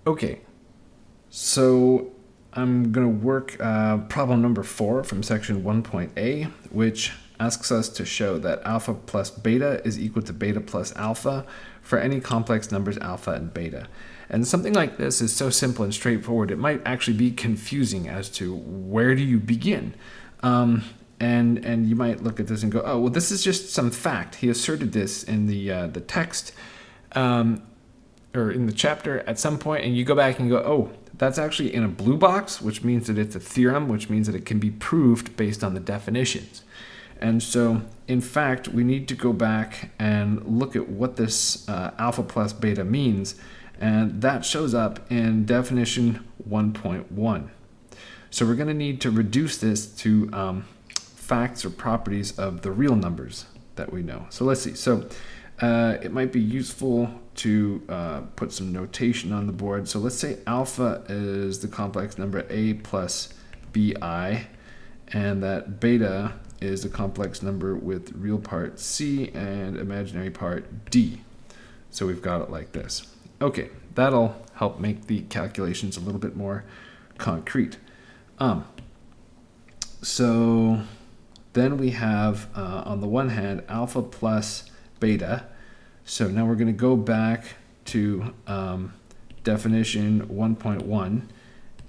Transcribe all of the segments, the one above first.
Okay, so I'm going to work problem number 4 from section 1.A, which asks us to show that alpha plus beta is equal to beta plus alpha for any complex numbers alpha and beta. And something like this is so simple and straightforward, it might actually be confusing as to where do you begin. And you might look at this and go, oh, well, this is just some fact. He asserted this in the text. Or in the chapter at some point, and you go back and go, oh, that's actually in a blue box, which means that it's a theorem, which means that it can be proved based on the definitions. And so, in fact, we need to go back and look at what this alpha plus beta means, and that shows up in definition 1.1. So we're going to need to reduce this to facts or properties of the real numbers that we know. So let's see. So it might be useful to put some notation on the board. So let's say alpha is the complex number a plus bi, and that beta is the complex number with real part c and imaginary part d. So we've got it like this. Okay, that'll help make the calculations a little bit more concrete. So then we have, on the one hand, alpha plus beta. So now we're going to go back to definition 1.1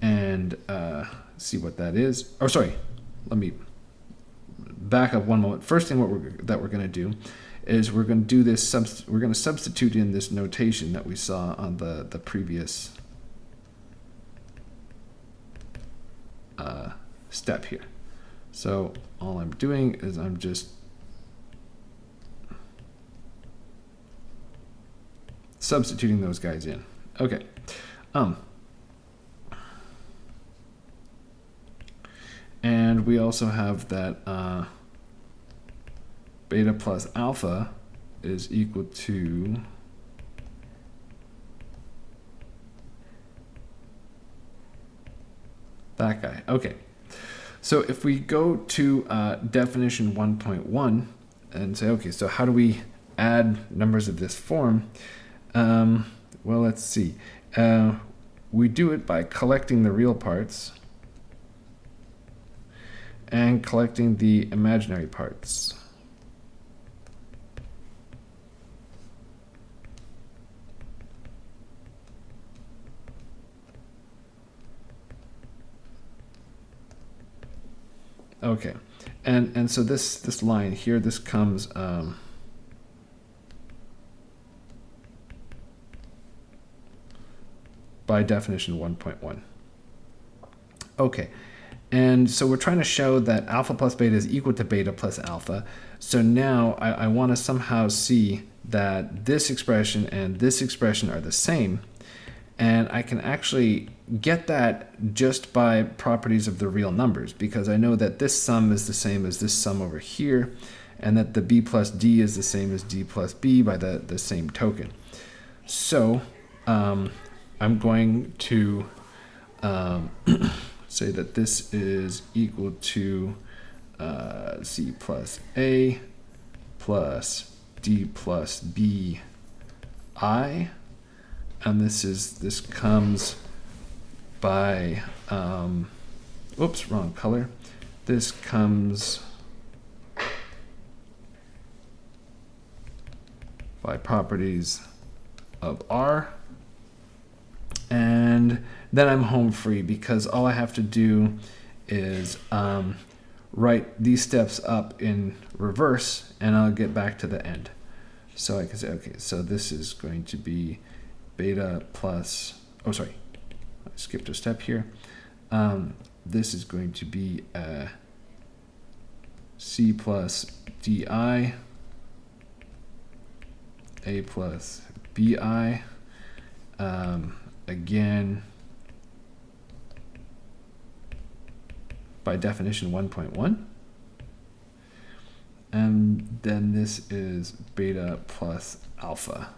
and see what that is. Oh, sorry, let me back up one moment. First thing that we're going to do is we're going to do this. We're going to substitute in this notation that we saw on the previous step here. So all I'm doing is I'm just substituting those guys in. Okay. And we also have that beta plus alpha is equal to that guy. Okay. So if we go to definition 1.1 and say, okay, so how do we add numbers of this form? Well, let's see. We do it by collecting the real parts and collecting the imaginary parts. Okay, and so this line here, this comes by definition 1.1. Okay, and so we're trying to show that alpha plus beta is equal to beta plus alpha. So now I want to somehow see that this expression and this expression are the same, and I can actually get that just by properties of the real numbers, because I know that this sum is the same as this sum over here, and that the b plus d is the same as d plus b by the same token. So I'm going to say that this is equal to c plus a plus d plus b I, and this comes by oops, wrong color. This comes by properties of R, and then I'm home free, because all I have to do is write these steps up in reverse, and I'll get back to the end. So I can say, okay, so this is going to be beta plus, oh sorry, I skipped a step here. This is going to be c plus di, a plus bi, again by definition 1.1, and then this is beta plus alpha.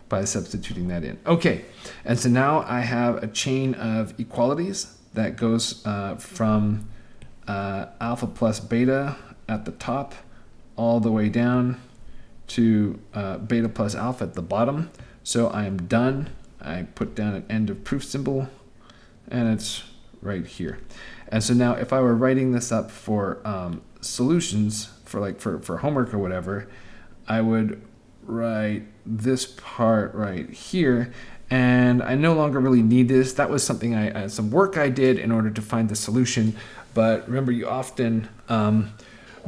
By substituting that in. Okay, and so now I have a chain of equalities that goes from alpha plus beta at the top all the way down to beta plus alpha at the bottom. So I am done. I put down an end of proof symbol, and it's right here. And so now if I were writing this up for solutions, for homework or whatever, I would write this part right here, and I no longer really need this. That was something some work I did in order to find the solution. But remember, you often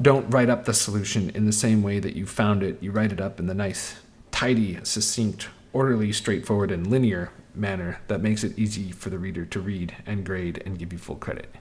don't write up the solution in the same way that you found it. You write it up in the nice, tidy, succinct, orderly, straightforward, and linear manner that makes it easy for the reader to read and grade and give you full credit.